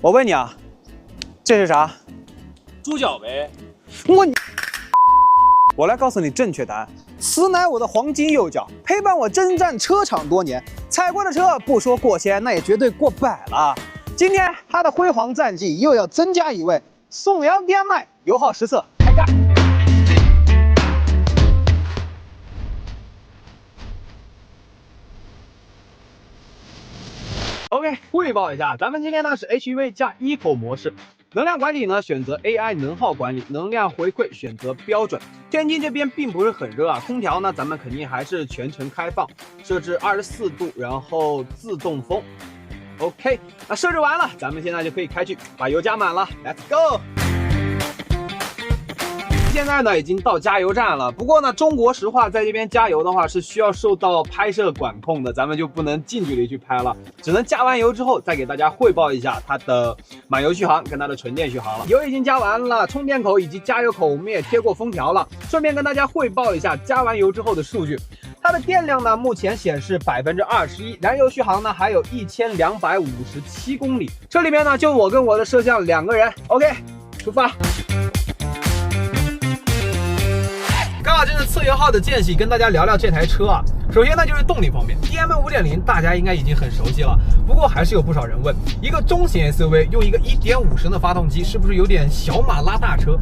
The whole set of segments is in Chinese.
我问你啊，这是啥？猪脚呗。我来告诉你正确答案，此乃我的黄金右脚，陪伴我征战车场多年，踩过的车不说过千，那也绝对过百了。今天他的辉煌战绩又要增加一位，宋阳 DMI 油耗实测开干。OK， 汇报一下，咱们今天呢是 HEV 加 Eco 模式，能量管理呢选择 AI 能耗管理，能量回馈选择标准。天津这边并不是很热啊，空调呢咱们肯定还是全程开放，设置24度，然后自动风。OK， 那设置完了，咱们现在就可以开去把油加满了 ，Let's go。现在呢已经到加油站了，不过呢中国石化在这边加油的话是需要受到拍摄管控的，咱们就不能近距离去拍了，只能加完油之后再给大家汇报一下它的满油续航跟它的纯电续航了。油已经加完了，充电口以及加油口我们也贴过封条了，顺便跟大家汇报一下加完油之后的数据。它的电量呢目前显示21%，燃油续航呢还有1257公里。这里面呢就我跟我的摄像2个人 ，OK， 出发。刚好这是测油耗的间隙，跟大家聊聊这台车啊。首先呢就是动力方面 ，DM 5.0大家应该已经很熟悉了，不过还是有不少人问，一个中型 SUV 用一个1.5升的发动机，是不是有点小马拉大车？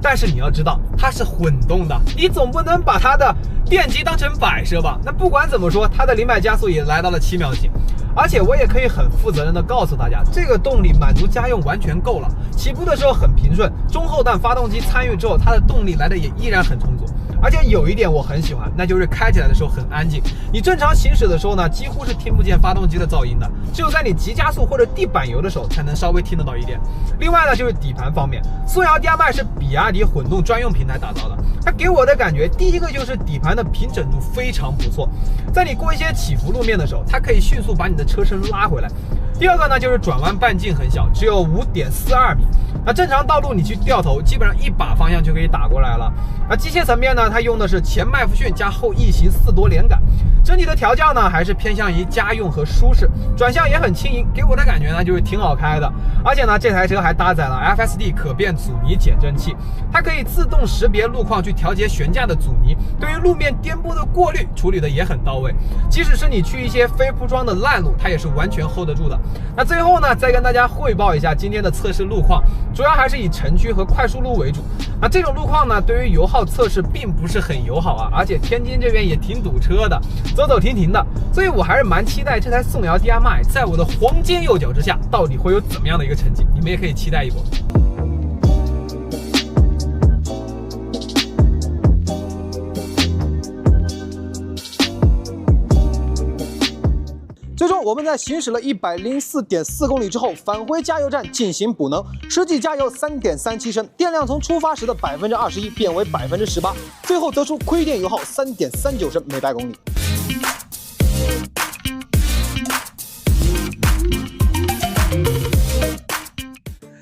但是你要知道，它是混动的，你总不能把它的电机当成摆设吧？那不管怎么说，它的0-100加速也来到了7秒几。而且我也可以很负责任的告诉大家，这个动力满足家用完全够了。起步的时候很平顺，中后段发动机参与之后，它的动力来的也依然很充足。而且有一点我很喜欢，那就是开起来的时候很安静。你正常行驶的时候呢，几乎是听不见发动机的噪音的，只有在你急加速或者地板油的时候才能稍微听得到一点。另外呢，就是底盘方面，宋阳 DMI 是比亚迪混动专用平台打造的，它给我的感觉，第一个就是底盘的平整度非常不错，在你过一些起伏路面的时候，它可以迅速把你的车身拉回来。第二个呢，就是转弯半径很小，只有5.42米。那正常道路你去掉头，基本上一把方向就可以打过来了。那机械层面呢，它用的是前麦弗逊加后异形4多连杆，整体的调教呢还是偏向于家用和舒适，转向也很轻盈，给我的感觉呢就是挺好开的。而且呢，这台车还搭载了 FSD 可变阻尼减震器，它可以自动识别路况去调节悬架的阻尼，对于路面颠簸的过滤处理的也很到位。即使是你去一些非铺装的烂路，它也是完全 hold 得住的。那最后呢，再跟大家汇报一下今天的测试路况，主要还是以城区和快速路为主。那这种路况呢，对于油耗测试并不是很友好啊，而且天津这边也挺堵车的，走走停停的，所以我还是蛮期待这台宋阳 DMI 在我的黄金右脚之下到底会有怎么样的一个成绩，你们也可以期待一波。最终我们在行驶了104.4公里之后，返回加油站进行补能，实际加油3.37升，电量从出发时的21%变为18%，最后得出亏电油耗3.39升每百公里。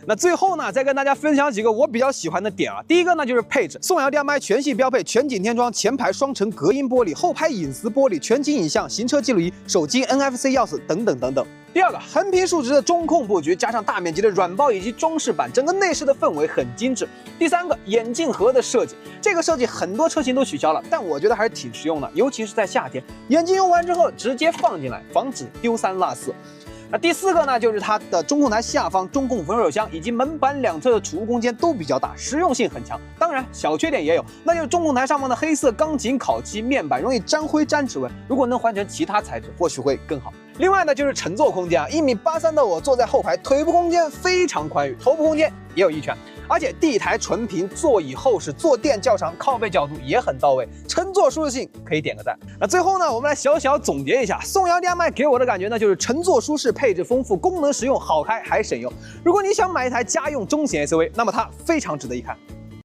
那最后呢，再跟大家分享几个我比较喜欢的点啊。第一个呢就是配置，宋阳 DMI 全系标配全景天窗、前排双层隔音玻璃、后排隐私玻璃、全景影像、行车记录仪、手机 NFC 钥匙等等等等。第二个，横平竖直的中控布局，加上大面积的软包以及装饰板，整个内饰的氛围很精致。第三个，眼镜盒的设计，这个设计很多车型都取消了，但我觉得还是挺实用的，尤其是在夏天，眼镜用完之后直接放进来，防止丢三落四。那第四个呢，就是它的中控台下方中控扶手箱以及门板两侧的储物空间都比较大，实用性很强。当然，小缺点也有，那就是中控台上方的黑色钢琴烤漆面板容易沾灰沾指纹，如果能换成其他材质，或许会更好。另外呢，就是乘坐空间啊，1.83米的我坐在后排，腿部空间非常宽裕，头部空间也有1拳。而且地台纯平，座椅厚实，坐垫较长，靠背角度也很到位，乘坐舒适性可以点个赞。那最后呢，我们来小小总结一下，宋阳 DMI 给我的感觉呢，就是乘坐舒适，配置丰富，功能实用，好开还省油。如果你想买一台家用中型 SUV，那么它非常值得一看。